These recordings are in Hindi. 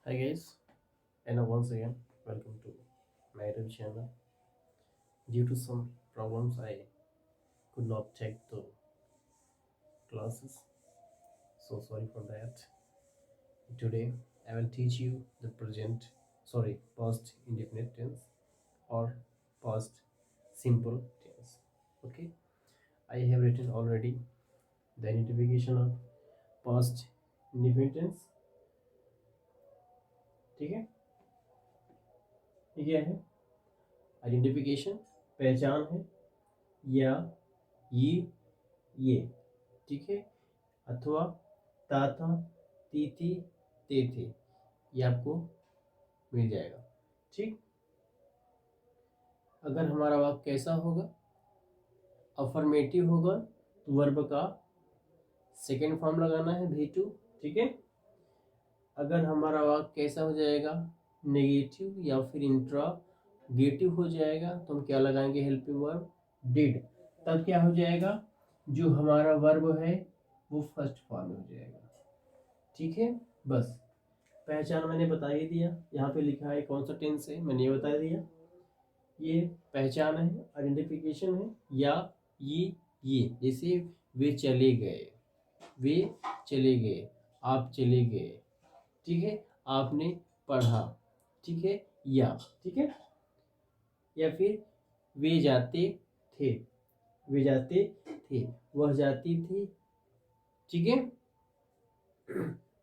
Hi guys, and once again, welcome to my YouTube channel. Due to some problems, I could not take the classes, so sorry for that. Today, I will teach you the past indefinite tense or past simple tense. Okay, I have written already the identification of past indefinite tense. ठीक है, ये क्या है? आइडेंटिफिकेशन पहचान है या ये ठीक है, अथवा ता था ती थी ते थे, ये आपको मिल जाएगा। ठीक, अगर हमारा वाक्य कैसा होगा, अफर्मेटिव होगा तो वर्ब का सेकेंड फॉर्म लगाना है भी टू। ठीक है, अगर हमारा वाक्य कैसा हो जाएगा, नेगेटिव या फिर इंट्रागेटिव हो जाएगा तो हम क्या लगाएंगे, हेल्पिंग वर्ब डिड। तब क्या हो जाएगा, जो हमारा वर्ब है वो फर्स्ट फॉर्म में हो जाएगा। ठीक है, बस पहचान मैंने बता ही दिया, यहाँ पे लिखा है कौन सा टेंस है, मैंने ये बता दिया। ये पहचान है, आइडेंटिफिकेशन है, या ये जैसे वे चले गए, वे चले गए, आप चले गए, ठीक है, आपने पढ़ा, ठीक है, या ठीक है, या फिर वे जाते थे, वे जाते थे, वह जाती थी, ठीक है,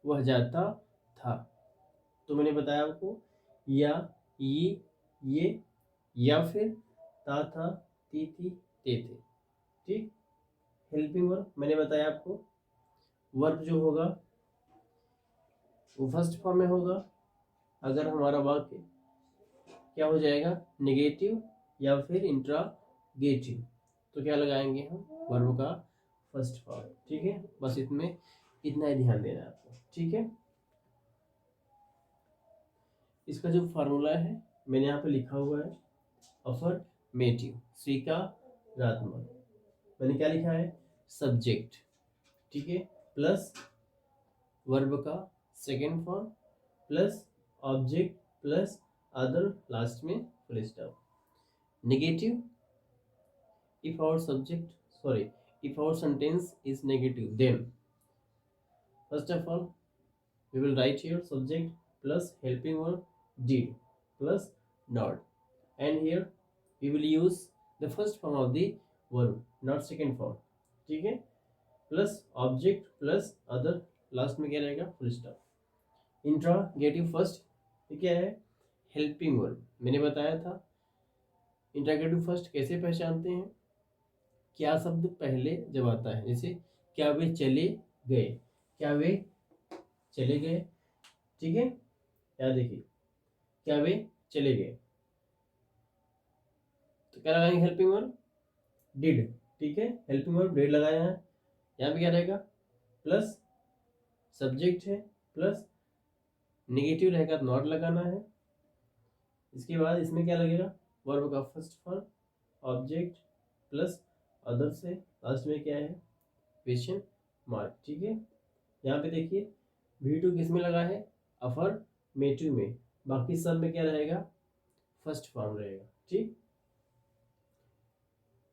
वह जाता था। तो मैंने बताया आपको, या ये या फिर ता था ती थी ते थे। ठीक, हेल्पिंग वर्ब मैंने बताया आपको, वर्ब जो होगा वो फर्स्ट फॉर्म में होगा। अगर हमारा वाक्य क्या हो जाएगा, नेगेटिव या फिर इंट्रागेटिव, तो क्या लगाएंगे हम, वर्ब का फर्स्ट फॉर्म। ठीक है, बस इतने इतना ही ध्यान देना है आपको। ठीक है, इसका जो फार्मूला है मैंने यहाँ पे लिखा हुआ है, अफर्मेटिव स्वीकारात्मक, मैंने क्या लिखा है, सब्जेक्ट, ठीक है, प्लस वर्ब का second form plus object plus other, last में full stop. Negative, if our if our sentence is negative, then first of all we will write here subject plus helping verb did plus not, and here we will use the first form of the verb, not second form। ठीक है, plus object plus other, last में क्या रहेगा, फुल स्टॉप। इंट्रागेटिव फर्स्ट, ये क्या है, हेल्पिंग वर्ब। मैंने बताया था इंट्रागेटिव फर्स्ट कैसे पहचानते हैं, क्या शब्द पहले जब आता है, जैसे क्या वे चले गए, क्या वे चले गए, ठीक है, या देखिए क्या वे चले गए, तो क्या लगाएंगे, हेल्पिंग वर्ब डिड। ठीक है, हेल्पिंग वर्ब डिड लगाया है, यहाँ पे क्या रहेगा, प्लस सब्जेक्ट है प्लस नेगेटिव रहेगा तो नॉट लगाना है। इसके बाद इसमें क्या लगेगा, वर्ब का first form object plus other से लास्ट में क्या है, क्वेश्चन मार्क। ठीक है, यहाँ पे देखिए V2 किस में लगा है, अफर्मेटिव में, बाकी सब में क्या रहेगा, फर्स्ट फॉर्म रहेगा। ठीक,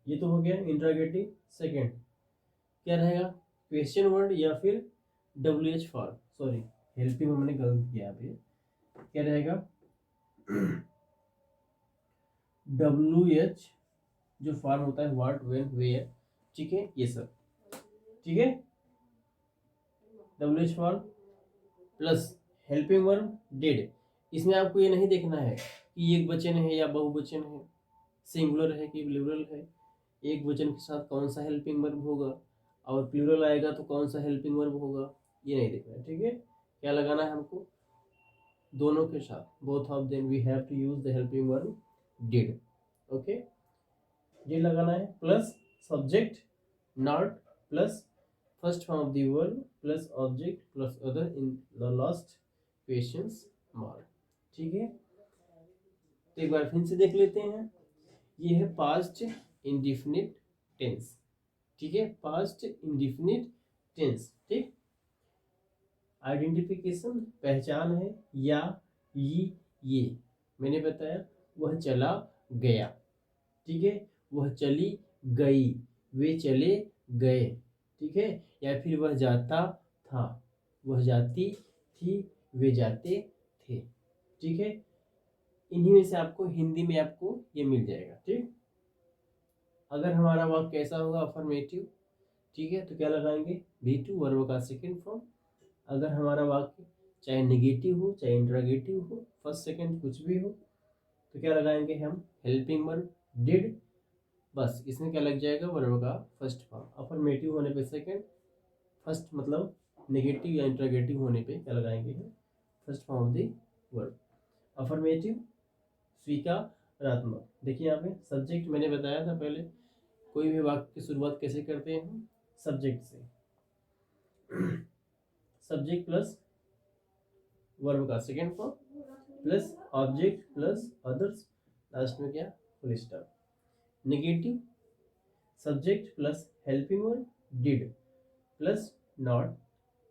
ये तो हो गया इंट्रागेटिव। सेकंड क्या रहेगा, क्वेश्चन वर्ड या फिर WH फॉर्म, सॉरी हेल्पिंग में मैंने गलत किया, यहाँ पे क्या रहेगा, WH जो फॉर्म होता है, व्हाट व्हेन वेयर, ठीक है, ये सब, ठीक है, WH form plus helping verb did. इसमें आपको ये नहीं देखना है कि एक वचन है या बहुवचन है, सिंगुलर है कि प्लूरल है, एक वचन के साथ कौन सा हेल्पिंग वर्ब होगा और प्लूरल आएगा तो कौन सा हेल्पिंग वर्ब होगा, ये नहीं देखना है। ठीक है, क्या लगाना है हमको, दोनों के साथ, both of them we have to use the helping verb did. Okay, did लगाना है plus subject not plus first form of the verb plus object plus other in the last questions mark. ठीक है, तो एक बार फिर से देख लेते हैं, ये है पास्ट इंडिफिनिट टेंस। ठीक है, पास्ट इंडिफिनिट टेंस। ठीक, आइडेंटिफिकेशन पहचान है, या ये मैंने बताया वह चला गया, ठीक है, वह चली गई, वे चले गए, ठीक है, या फिर वह जाता था, वह जाती थी, वे जाते थे, ठीक है। इन्हीं में से आपको हिंदी में आपको ये मिल जाएगा, ठीक। अगर हमारा वाक्य कैसा होगा, अफर्मेटिव, ठीक है, तो क्या लगाएंगे, V2 वर्ब का सेकंड फॉर्म। अगर हमारा वाक्य चाहे नेगेटिव हो चाहे इंट्रोगेटिव हो, फर्स्ट सेकंड कुछ भी हो, तो क्या लगाएंगे हम, हेल्पिंग वर्ब डिड, बस इसमें क्या लग जाएगा, वर्ब का फर्स्ट फॉर्म। अफर्मेटिव होने पे सेकंड, फर्स्ट मतलब नेगेटिव या इंट्रोगेटिव होने पे क्या लगाएंगे हम, first form of the verb. Affirmative स्वीकारात्मक। देखिए यहाँ पे सब्जेक्ट मैंने बताया था पहले, कोई भी वाक्य की शुरुआत कैसे करते हैं हम, सब्जेक्ट से। सब्जेक्ट प्लस वर्ब का second form plus object plus others, last में क्या, full stop. Negative subject plus helping verb did plus not,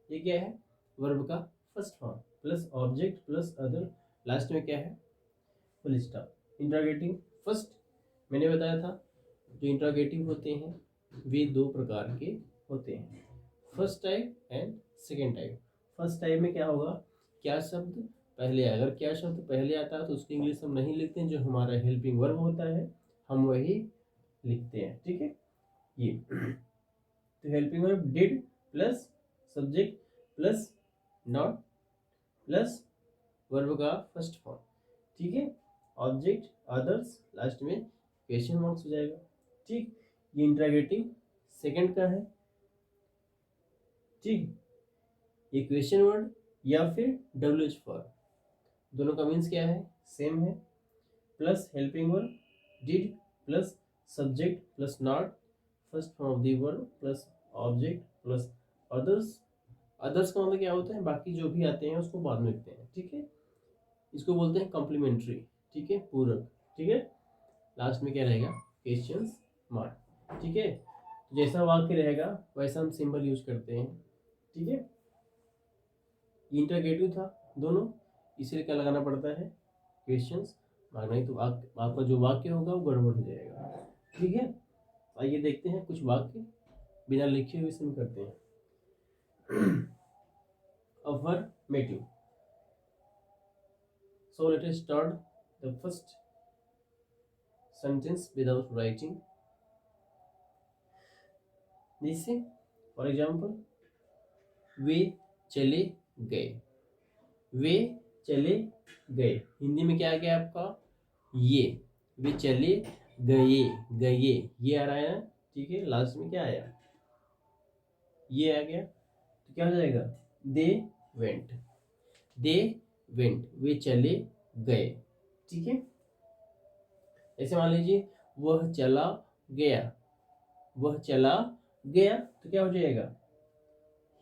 ये क्या है, वर्ब का first form plus object plus other, last में क्या है, फुल स्टॉप। इंट्रोगेटिव फर्स्ट मैंने बताया था, जो इंट्रोगेटिव होते हैं वे दो प्रकार के होते हैं, first type and second type. First type में क्या होगा, क्या शब्द पहले, अगर क्या शब्द पहले आता है तो उसकी इंग्लिश हम नहीं लिखते हैं, जो हमारा हेल्पिंग वर्ब होता है हम वही लिखते हैं, ठीक है। ये तो helping verb did plus subject plus not plus verb का फर्स्ट फॉर्म, ठीक है, ऑब्जेक्ट अदर्स, लास्ट में क्वेश्चन मार्क्स हो जाएगा, ठीक। ये इंट्रोगेटिव सेकंड का है, ठीक। ये क्वेश्चन वर्ड या फिर WH फॉर, दोनों का मीन्स क्या है, सेम है, plus helping verb did plus subject plus not, first form of the verb plus object plus others. Others का मतलब क्या होता है, बाकी जो भी आते हैं उसको बाद में लिखते हैं, ठीक है, इसको बोलते हैं कॉम्प्लीमेंट्री, ठीक है, पूरक, ठीक है। लास्ट में क्या रहेगा, क्वेश्चन मार्क, ठीक है। तो जैसा वाक्य रहेगा वैसा हम सिंबल यूज करते हैं, ठीक है। इंटरगेटिव था दोनों, इसलिए क्या लगाना पड़ता है, क्वेश्चंस मार्क, नहीं तो आपका जो वाक्य होगा वो गड़बड़ हो जाएगा, ठीक है। आइए देखते हैं कुछ वाक्य बिना लिखे हुए इसमें करते हैं। Affirmative, so let us start the first sentence without writing. जैसे फॉर एग्जाम्पल, वे चले गए, वे चले गए, हिंदी में क्या आ गया आपका, ये, वे चले गए, गए ये आ रहा है ना, ठीक है। लास्ट में क्या आया, ये आ गया, तो क्या हो जाएगा, दे वेंट, दे वेंट, वे चले गए, ठीक है। ऐसे मान लीजिए वह चला गया, वह चला गया, तो क्या हो जाएगा,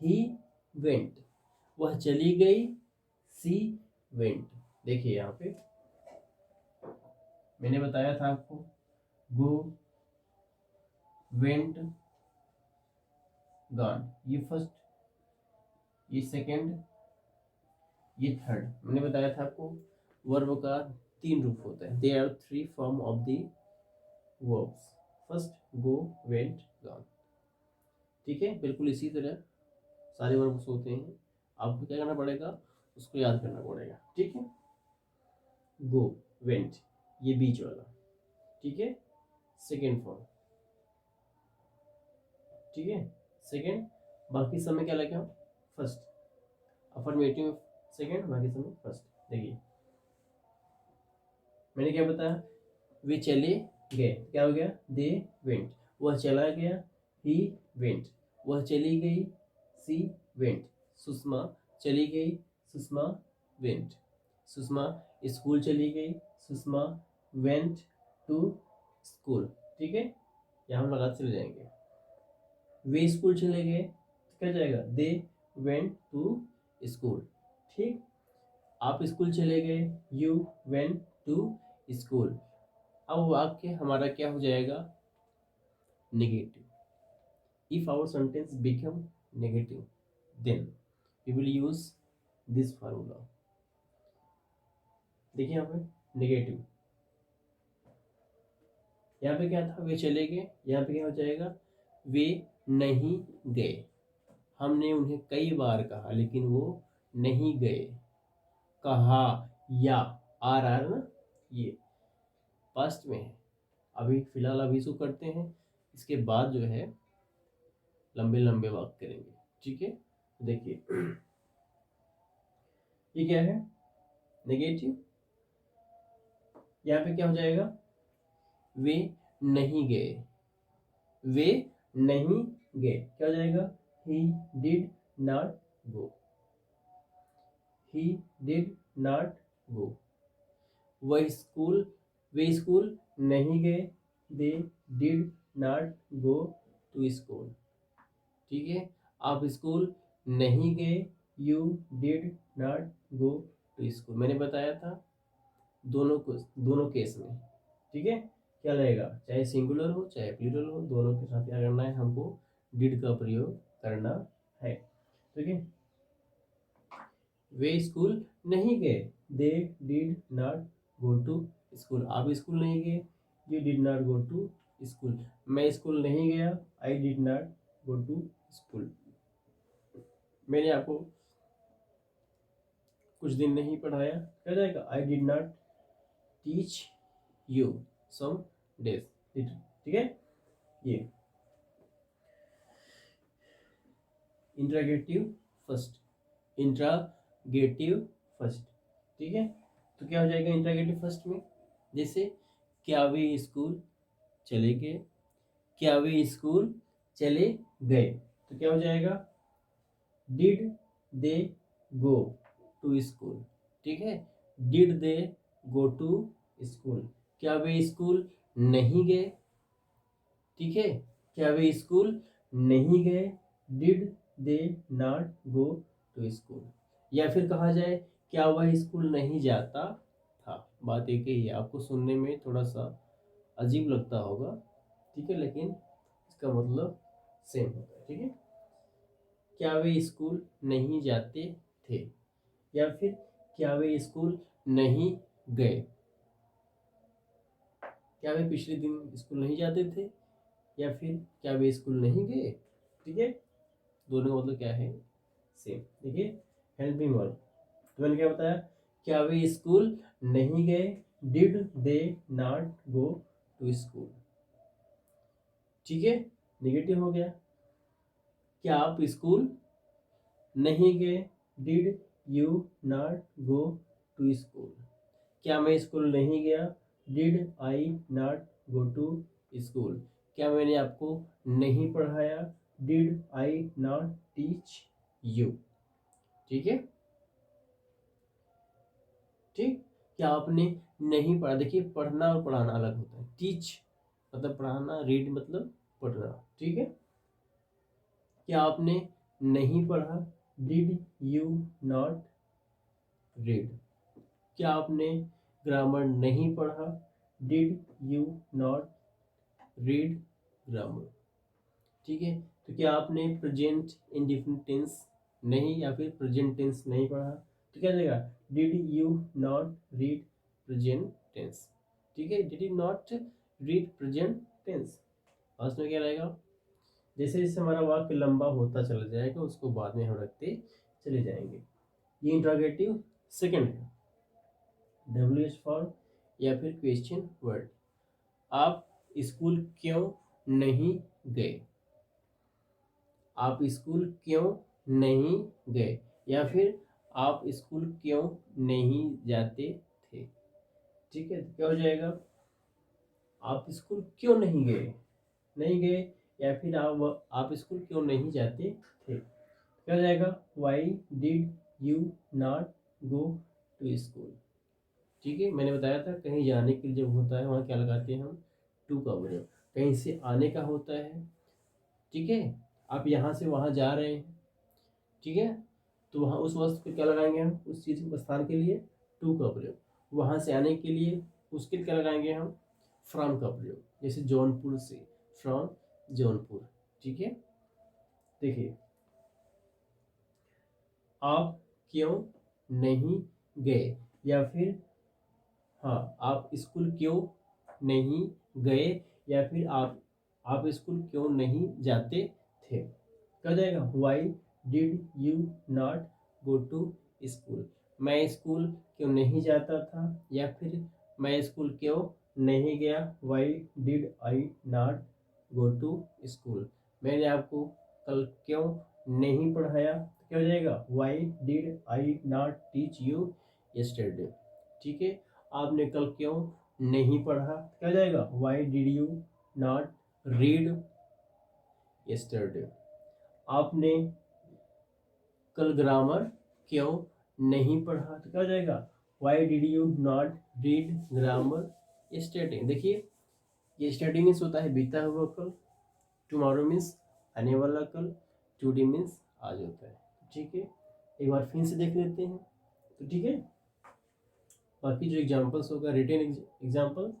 ही वेंट, वह चली गई, सी वेंट। देखिए यहाँ पे मैंने बताया था आपको, गो वेंट गॉन, ये फर्स्ट, ये सेकंड, ये थर्ड, मैंने बताया था आपको वर्ब का तीन रूप होता है, there are three form of the verbs, first go went gone, ठीक है। बिल्कुल इसी तरह सारे वर्ब्स होते हैं, आपको क्या करना पड़ेगा, उसको याद करना पड़ेगा, ठीक है। गो वेंट ये बीच वाला, ठीक है, सेकेंड फॉर्म, ठीक है, सेकेंड, बाकी समय क्या लगे, फर्स्ट, अफर्मेटिव सेकेंड, बाकी समय फर्स्ट। देखिए मैंने क्या बताया, वे चले गए, क्या हो गया, दे वेंट, वह चला गया, ही वेंट, वह चली गई, सी वेंट, सुषमा चली गई, सुषमा वेंट, सुषमा स्कूल चली गई, सुषमा वेंट टू स्कूल, ठीक है। यहाँ हम लगाते चले जाएंगे, वे स्कूल चले गए, तो क्या जाएगा, दे वेंट टू स्कूल, ठीक। आप स्कूल चले गए, यू वेंट टू स्कूल। अब वाक्य हमारा क्या हो जाएगा, negative. If our sentence become negative then we will use this formula. देखिए यहाँ पे नेगेटिव, यहाँ पे क्या था, वे चले गए, यहाँ पे क्या हो जाएगा, वे नहीं गए। हमने उन्हें कई बार कहा लेकिन वो नहीं गए। कहा या आ रहा है ना, ये पास्ट में है। अभी फिलहाल अभी इसको करते हैं, इसके बाद जो है लंबे लंबे वाक्य करेंगे, ठीक है। देखिए ये क्या है, नेगेटिव। यहाँ पे क्या हो जाएगा, वे नहीं गए, वे नहीं गए, क्या हो जाएगा, he did not go, he did not go। वह स्कूल, वे स्कूल नहीं गए, they did not go to school, ठीक है। आप स्कूल नहीं गए, you did not go to school। मैंने बताया था दोनों केस में, ठीक है, क्या लगेगा, चाहे सिंगुलर हो चाहे प्लूरल हो, दोनों के साथ क्या करना है, हमको डिड का प्रयोग करना है, ठीक है। वे स्कूल नहीं गए, they did not go to school. आप स्कूल नहीं गए, you did not go to school. मैं स्कूल नहीं गया, I did not go to school. मैंने आपको कुछ दिन नहीं पढ़ाया, क्या जाएगा, I did not teach you some days, ठीक है। ये इंट्रागेटिव फर्स्ट, इंट्रागेटिव फर्स्ट, ठीक है। तो क्या हो जाएगा इंट्रागेटिव फर्स्ट में, जैसे क्या वे स्कूल चले गए, क्या वे स्कूल चले गए, तो क्या हो जाएगा, did they go to school, ठीक है। Did they go to school, क्या वे स्कूल नहीं गए, ठीक है। क्या वे स्कूल नहीं गए, did they not go to school. या फिर कहा जाए क्या वह स्कूल नहीं जाता था। बात एक ही है, आपको सुनने में थोड़ा सा अजीब लगता होगा, ठीक है, लेकिन इसका मतलब सेम होता है, ठीक है। क्या वे स्कूल नहीं जाते थे, या फिर क्या वे स्कूल नहीं गए, क्या वे पिछले दिन स्कूल नहीं जाते थे, या फिर क्या वे स्कूल नहीं गए, ठीक है। दोनों का मतलब क्या है, सेम। देखिए हेल्पिंग वर्ब, तो मैंने क्या बताया, क्या वे स्कूल नहीं गए, did they not go to school, ठीक है। नेगेटिव हो गया, क्या आप स्कूल नहीं गए, did you not go to school. क्या मैं स्कूल नहीं गया, did I not go to school. क्या मैंने आपको नहीं पढ़ाया, did I not teach you, ठीक है, ठीक। क्या आपने नहीं पढ़ा, देखिए पढ़ना और पढ़ाना अलग होता है। टीच मतलब पढ़ाना, रीड मतलब पढ़ना, ठीक है। क्या आपने नहीं पढ़ा, डिड यू नॉट रीड। क्या आपने ग्रामर नहीं पढ़ा, did you not read grammar, ठीक है। तो क्या आपने प्रेजेंट इंडेफिनिट टेंस नहीं या फिर प्रेजेंट टेंस नहीं पढ़ा, तो क्या जाएगा, did you not read present tense, ठीक है। Did you not read present tense. First में क्या रहेगा, जैसे जैसे हमारा वाक्य लंबा होता चला जाएगा उसको बाद में हम रखते चले जाएंगे। ये इंट्रोगेटिव सेकंड है, WH फॉर्म या फिर क्वेश्चन वर्ड। आप स्कूल क्यों नहीं गए, आप स्कूल क्यों नहीं गए, या फिर आप स्कूल क्यों नहीं जाते थे, ठीक है। तो क्या हो जाएगा, आप स्कूल क्यों नहीं गए, नहीं गए, या फिर आप स्कूल क्यों नहीं जाते थे। क्या हो जाएगा, why did you not go to school, ठीक है। मैंने बताया था कहीं जाने के लिए जब होता है वहाँ क्या लगाते हैं हम, टू का प्रयोग। कहीं से आने का होता है, ठीक है, आप यहाँ से वहाँ जा रहे हैं, ठीक है, तो वहाँ उस वस्तु पे क्या लगाएंगे हम, उस चीज़ के स्थान के लिए टू का प्रयोग। वहाँ से आने के लिए उसके क्या लगाएंगे हम, फ्रॉम का प्रयोग। जैसे जौनपुर से, फ्रॉम जौनपुर, ठीक है। देखिए आप क्यों नहीं गए, या फिर हाँ आप स्कूल क्यों नहीं गए, या फिर आप स्कूल क्यों नहीं जाते थे। क्या हो जाएगा, why did you not go to school. मैं स्कूल क्यों नहीं जाता था, या फिर मैं स्कूल क्यों नहीं गया, why did I not go to school. मैंने आपको कल क्यों नहीं पढ़ाया, तो क्या हो जाएगा, why did I not teach you yesterday. ठीक है, आपने कल क्यों नहीं पढ़ा, क्या हो जाएगा, why did you not read yesterday. आपने कल ग्रामर क्यों नहीं पढ़ा, तो क्या हो जाएगा, why did you not read grammar yesterday. देखिए यस्टरडे मीन्स होता है बीता हुआ कल, टुमारो मीन्स आने वाला कल, टुडे मीन्स आज होता है। ठीक है, एक बार फिर से देख लेते हैं। तो ठीक है, बाकी जो एग्जाम्पल्स होगा रिटन एग्जाम्पल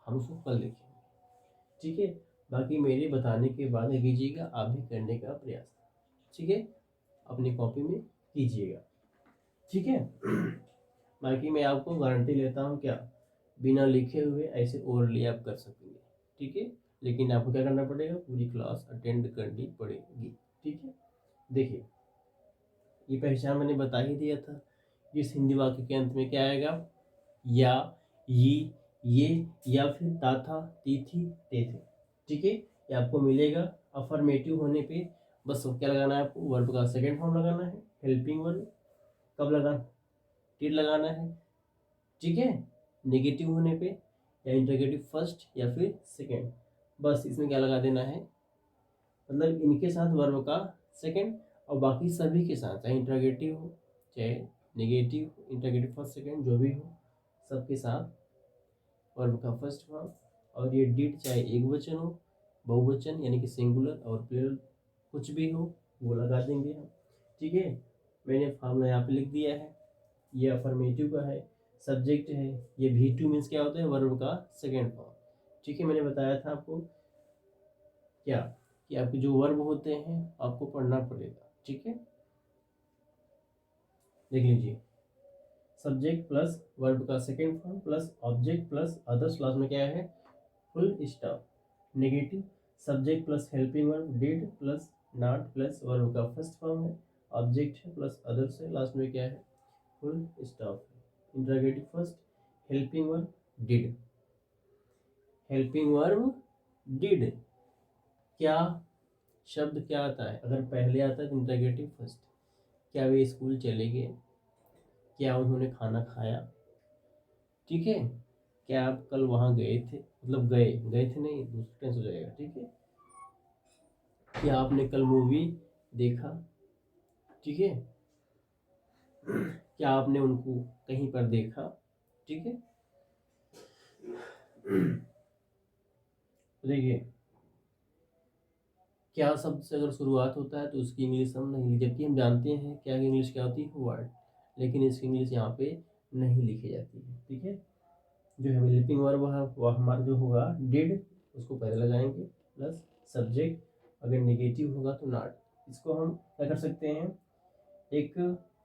हम उसको कल देखेंगे। ठीक है, बाकी मेरे बताने के बाद कीजिएगा, आप भी करने का प्रयास, ठीक है, अपनी कॉपी में कीजिएगा। ठीक है, बाकी मैं आपको गारंटी लेता हूँ क्या, बिना लिखे हुए ऐसे ओरली आप कर सकेंगे। ठीक है, लेकिन आपको क्या करना पड़ेगा, पूरी क्लास अटेंड करनी पड़ेगी। ठीक है, देखिए ये पहचान मैंने बता ही दिया था। इस हिंदी वाक्य के अंत में क्या आएगा, या, ये, या फिर ता था, ती थी, ते थे। ठीक है, ये आपको मिलेगा अफर्मेटिव होने पे। बस क्या लगाना है आपको, वर्ब का सेकंड फॉर्म लगाना है, हेल्पिंग वर्ब कब लगाना, टिल लगाना है। ठीक है, नेगेटिव होने पे या इंटरगेटिव फर्स्ट या फिर सेकंड, बस इसमें क्या लगा देना है, मतलब इनके साथ वर्ब का सेकंड, और बाकी सभी के साथ, चाहे इंटरगेटिव हो चाहे नेगेटिव, इंटरगेटिव फर्स्ट सेकंड जो भी हो, सबके साथ वर्ब का फर्स्ट फॉर्म। और ये डिड चाहे एक वचन हो, बहुवचन यानी कि सिंगुलर और प्लूरल कुछ भी हो, वो लगा देंगे हम। ठीक है, मैंने फॉर्मूला यहाँ पे लिख दिया है, ये अफर्मेटिव का है, सब्जेक्ट है, ये V2 मीन्स क्या होता है, वर्ब का सेकेंड फॉर्म। ठीक है, मैंने बताया था आपको क्या, कि आपके जो वर्ब होते हैं आपको पढ़ना पड़ेगा। ठीक है, देख लीजिए, सब्जेक्ट प्लस वर्ब का second form plus object plus others, last में क्या है, full stop. Negative, subject plus helping verb did plus not plus verb का फर्स्ट फॉर्म है, ऑब्जेक्ट है प्लस अदर्स है, लास्ट में क्या है, full stop. Interrogative first, helping verb did, helping verb did. क्या शब्द क्या आता है, अगर पहले आता है तो इंटरोगेटिव फर्स्ट, क्या वे स्कूल चले गए, क्या उन्होंने खाना खाया। ठीक है, क्या आप कल वहाँ गए थे, मतलब गए गए थे नहीं, दूसरा टेंस हो जाएगा। ठीक है, क्या आपने कल मूवी देखा। ठीक है, क्या आपने उनको कहीं पर देखा। ठीक है, देखिए क्या शब्द से अगर शुरुआत होता है तो उसकी इंग्लिश हम नहीं, जबकि हम जानते हैं क्या इंग्लिश क्या होती है, वर्ड, लेकिन इसकी इंग्लिश यहाँ पे नहीं लिखी जाती है। ठीक है, जो है हेल्पिंग वर्ब है वह हमारा जो होगा डिड, उसको पहले लगाएंगे प्लस सब्जेक्ट, अगर नेगेटिव होगा तो नॉट। इसको हम क्या कर सकते हैं, एक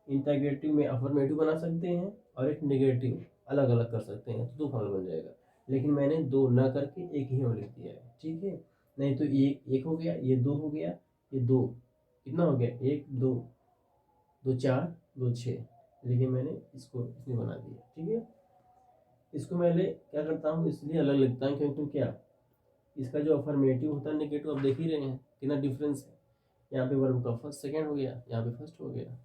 इंटरगेटिव में अफर्मेटिव बना सकते हैं और एक नेगेटिव अलग अलग कर सकते हैं, तो दो फॉर्म बन जाएगा। लेकिन मैंने दो ना करके एक ही और लिख दिया है। ठीक है, नहीं तो एक हो गया, ये दो हो गया, ये दो, कितना हो गया, एक दो, दो चार, दो छः, लेकिन मैंने इसको इसमें बना दिया। ठीक है, इसको मैंने क्या करता हूँ इसलिए अलग लिखता हूँ क्योंकि क्या, इसका जो अफर्मेटिव होता है नेगेटिव, आप देख ही रहे हैं कितना डिफरेंस है। यहाँ पे वर्ब का फर्स्ट सेकंड हो गया, यहाँ पे फर्स्ट हो गया।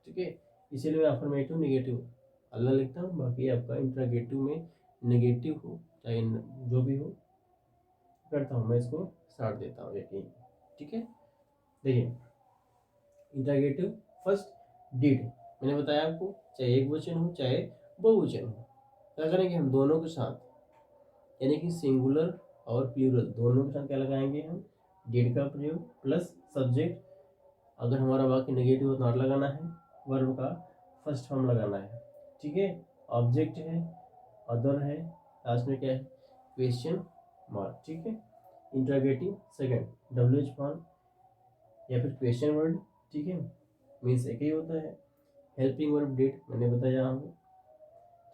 ठीक है, इसीलिए मैं अफर्मेटिव नेगेटिव अलग लिखता हूँ, बाकी आपका इंट्रागेटिव में नेगेटिव हो चाहे जो भी हो करता हूँ, मैं इसको साट देता हूँ यकीन। ठीक है, देखिए इंट्रागेटिव फर्स्ट डिड, मैंने बताया आपको चाहे एक वचन हो चाहे बहुवचन हो, क्या करेंगे हम दोनों के साथ, यानी कि सिंगुलर और प्लूरल दोनों के साथ क्या लगाएंगे हम, डिड का प्रयोग प्लस सब्जेक्ट, अगर हमारा वाक्य नेगेटिव हो तो नॉट लगाना है, वर्ब का फर्स्ट फॉर्म लगाना है। ठीक है, ऑब्जेक्ट है, अदर है, लास्ट में क्या है, क्वेश्चन मार्क। ठीक है, इंटरोगेटिव सेकंड WH फॉर्म या फिर क्वेश्चन वर्ड। ठीक है, मीन्स एक ही होता है। हेल्पिंग वर्ब डिड मैंने बताया यहाँ पे,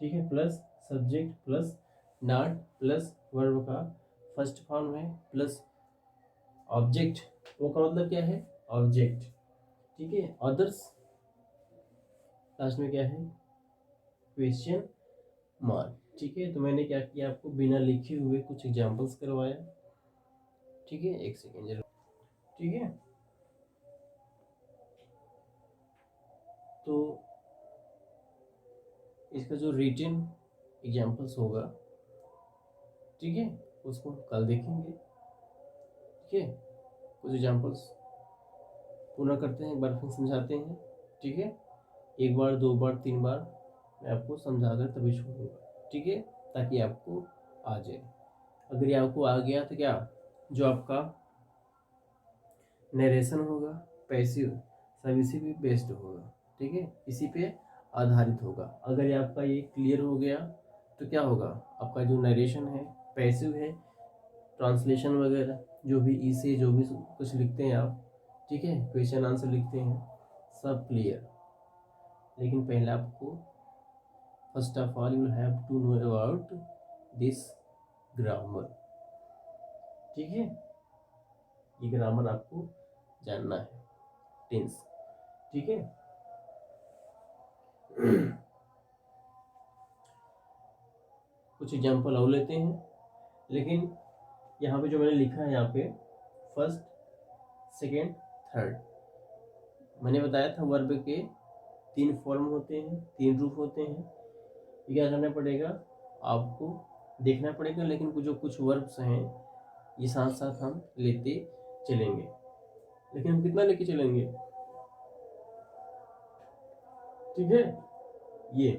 ठीक है, plus subject plus not plus verb का फर्स्ट फॉर्म है प्लस ऑब्जेक्ट, वो का मतलब क्या है, ऑब्जेक्ट, ठीक है, अदर्स लास्ट में क्या है, क्वेश्चन मार्क, ठीक है। तो मैंने क्या किया, आपको बिना लिखे हुए कुछ एग्जांपल्स करवाया, ठीक है, एक सेकेंड जरूर, ठीक है। तो इसका जो रिटन एग्जांपल्स होगा, ठीक है, उसको हम कल देखेंगे, ठीक है। कुछ एग्जांपल्स पुनः करते हैं, एक बार फिर समझाते हैं, ठीक है, एक बार दो बार तीन बार मैं आपको समझा कर तभी छोड़ूंगा, ठीक है, ताकि आपको आ जाए। अगर ये आपको आ गया तो क्या, जो आपका नरेशन होगा पैसिव सब इसी पे बेस्ड होगा, ठीक है, इसी पे आधारित होगा। अगर ये आपका ये क्लियर हो गया तो क्या होगा, आपका जो नरेशन है पैसिव है, ट्रांसलेशन वगैरह जो भी इसे जो भी कुछ लिखते हैं आप, ठीक है, क्वेश्चन आंसर लिखते हैं, सब क्लियर। लेकिन पहले आपको first of all you have to know about this grammar, ठीक है, ये ग्रामर आपको जानना है, टेंस, ठीक है। कुछ एग्जांपल और लेते हैं, लेकिन यहाँ पे जो मैंने लिखा है, यहाँ पे फर्स्ट सेकेंड थर्ड, मैंने बताया था वर्ब के तीन फॉर्म होते हैं, तीन रूप होते हैं। ये क्या करना पड़ेगा, आपको देखना पड़ेगा, लेकिन जो कुछ वर्ब्स हैं ये साथ साथ हम लेते चलेंगे, लेकिन हम कितना लेके चलेंगे, ठीक है। ये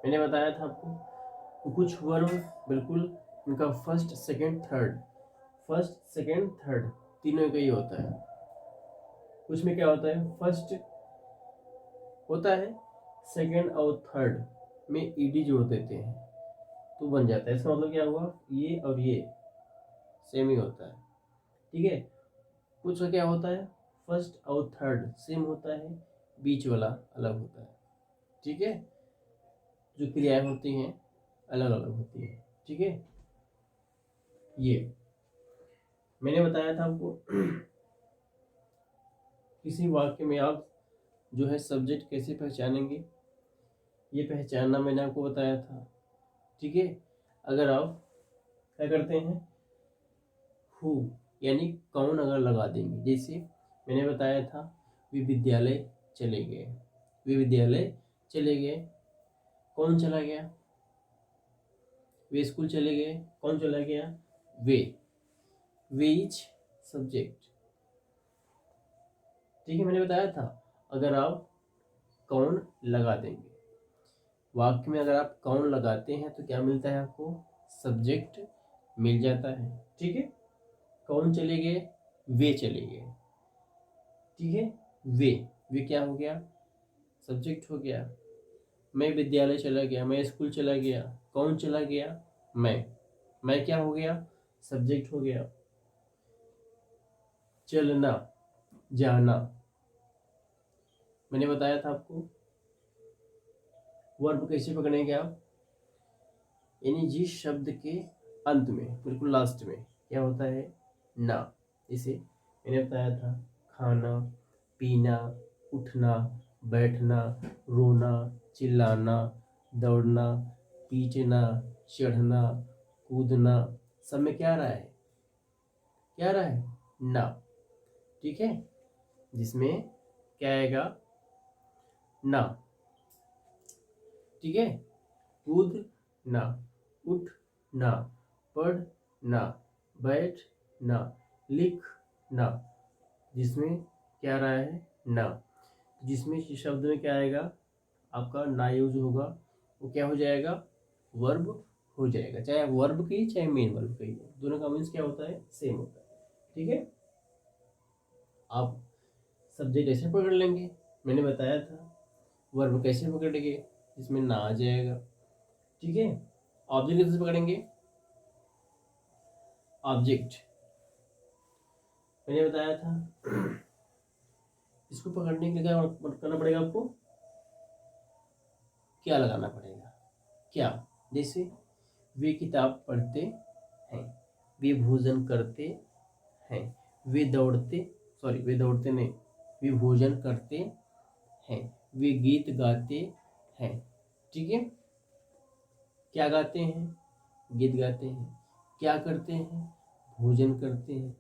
मैंने बताया था आपको, तो कुछ वर्ब बिल्कुल उनका फर्स्ट सेकेंड थर्ड तीनों का ही होता है। कुछ में क्या होता है, फर्स्ट होता है, सेकेंड और थर्ड में ईडी जोड़ देते हैं तो बन जाता है। इसका मतलब क्या हुआ, ये और ये सेम ही होता है, ठीक है। कुछ का क्या होता है, फर्स्ट और थर्ड सेम होता है, बीच वाला अलग होता है, ठीक है। जो क्रियाएं होती हैं अलग अलग होती है, ठीक है। ये मैंने बताया था आपको किसी वाक्य में आप जो है सब्जेक्ट कैसे पहचानेंगे, ये पहचानना मैंने आपको बताया था, ठीक है। अगर आप क्या करते हैं, हु यानी कौन अगर लगा देंगे, जैसे मैंने बताया था वे विद्यालय चले गए, वे विद्यालय चले गए, कौन चला गया, वे स्कूल चले गए, कौन चला गया, वे इज सब्जेक्ट, ठीक है। मैंने बताया था अगर आप कौन लगा देंगे वाक्य में, अगर आप कौन लगाते हैं तो क्या मिलता है आपको, सब्जेक्ट मिल जाता है, ठीक है। कौन चले गए, वे चले गए, ठीक है। वे क्या हो गया, सब्जेक्ट हो गया। मैं विद्यालय चला गया, मैं स्कूल चला गया, कौन चला गया, मैं क्या हो गया, सब्जेक्ट हो गया। चलना जाना, मैंने बताया था आपको वर्ब कैसे पकड़ेंगे आप, यानी जिस शब्द के अंत में बिल्कुल लास्ट में क्या होता है, ना, इसे मैंने बताया था खाना पीना उठना बैठना रोना चिल्लाना दौड़ना पीटना चढ़ना कूदना, सब में क्या आ रहा है, क्या आ रहा है, ना, ठीक है। जिसमें क्या आएगा, ना, ठीक है। कूदना उठना पढ़ना बैठना लिखना, जिसमें क्या आ रहा है, ना। जिसमें इस शब्द में क्या आएगा, आपका ना यूज होगा, वो क्या हो जाएगा, वर्ब हो जाएगा, चाहे आप वर्ब की चाहे मेन वर्ब की, दोनों का मीन्स क्या होता है, सेम होता है, ठीक है। आप सब्जेक्ट ऐसे पकड़ लेंगे, मैंने बताया था वर्ब कैसे पकड़ेंगे, जिसमें ना आ जाएगा, ठीक है। ऑब्जेक्ट कैसे पकड़ेंगे, ऑब्जेक्ट मैंने बताया था इसको पकड़ने के लिए क्या करना पड़ेगा आपको, क्या लगाना पड़ेगा, क्या। जैसे वे किताब पढ़ते हैं, वे भोजन करते हैं, वे दौड़ते नहीं, वे भोजन करते हैं, वे गीत गाते हैं। ठीक है, क्या गाते हैं, गीत गाते हैं, क्या करते हैं, भोजन करते हैं।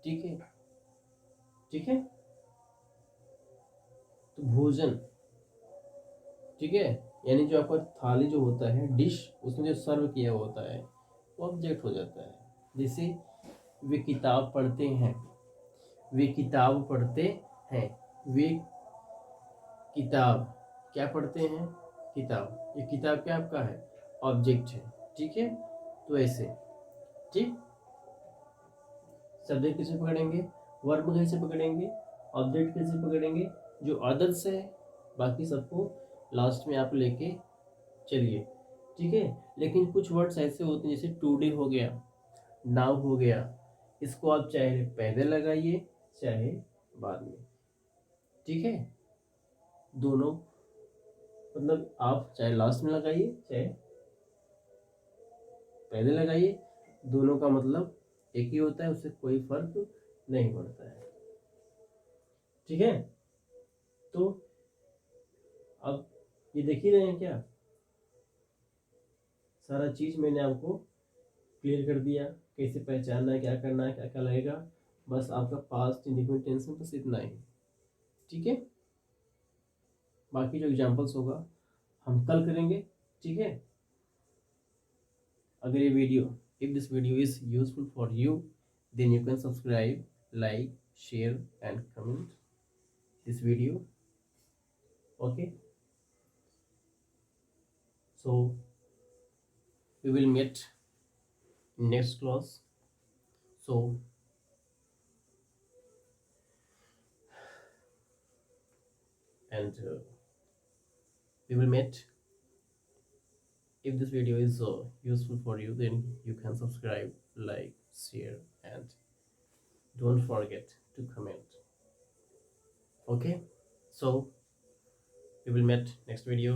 ठीक है, ठीक है, तो भोजन, ठीक है, यानी जो आपका थाली जो होता है, डिश, उसमें जो सर्व किया होता है वो ऑब्जेक्ट हो जाता है। जैसे वे किताब पढ़ते हैं, वे किताब पढ़ते हैं, वे किताब क्या पढ़ते हैं, किताब, ये किताब क्या आपका है, ऑब्जेक्ट है। ठीक है, तो ऐसे, ठीक, सब्जेक्ट कैसे पकड़ेंगे, वर्ब कैसे पकड़ेंगे, ऑब्जेक्ट कैसे पकड़ेंगे, जो अदर्स है बाकी सबको लास्ट में आप लेके चलिए। ठीक है, लेकिन कुछ वर्ड्स ऐसे होते हैं, जैसे टुडे हो गया, नाउ हो गया, इसको आप चाहे पहले लगाइए चाहे बाद में। ठीक है, दोनों, मतलब आप चाहे लास्ट में लगाइए चाहे पहले लगाइए, दोनों का मतलब एक ही होता है, उससे कोई फर्क नहीं पड़ता है। ठीक है, तो अब ये देख ही रहे हैं क्या, सारा चीज मैंने आपको क्लियर कर दिया, कैसे पहचानना है, क्या करना है, क्या क्या लगेगा। बस आपका पास्ट इंडिपेंडेंट टेंस में बस इतना ही। ठीक है, बाकी जो एग्जांपल्स होगा हम कल करेंगे। ठीक है, अगर ये video, if this video is useful for you, then you can subscribe, like, share and comment this video. Okay, so we will meet in next class. So and we will meet. If this video is useful for you, then you can subscribe, like, share and don't forget to comment. Okay, so we will meet next video.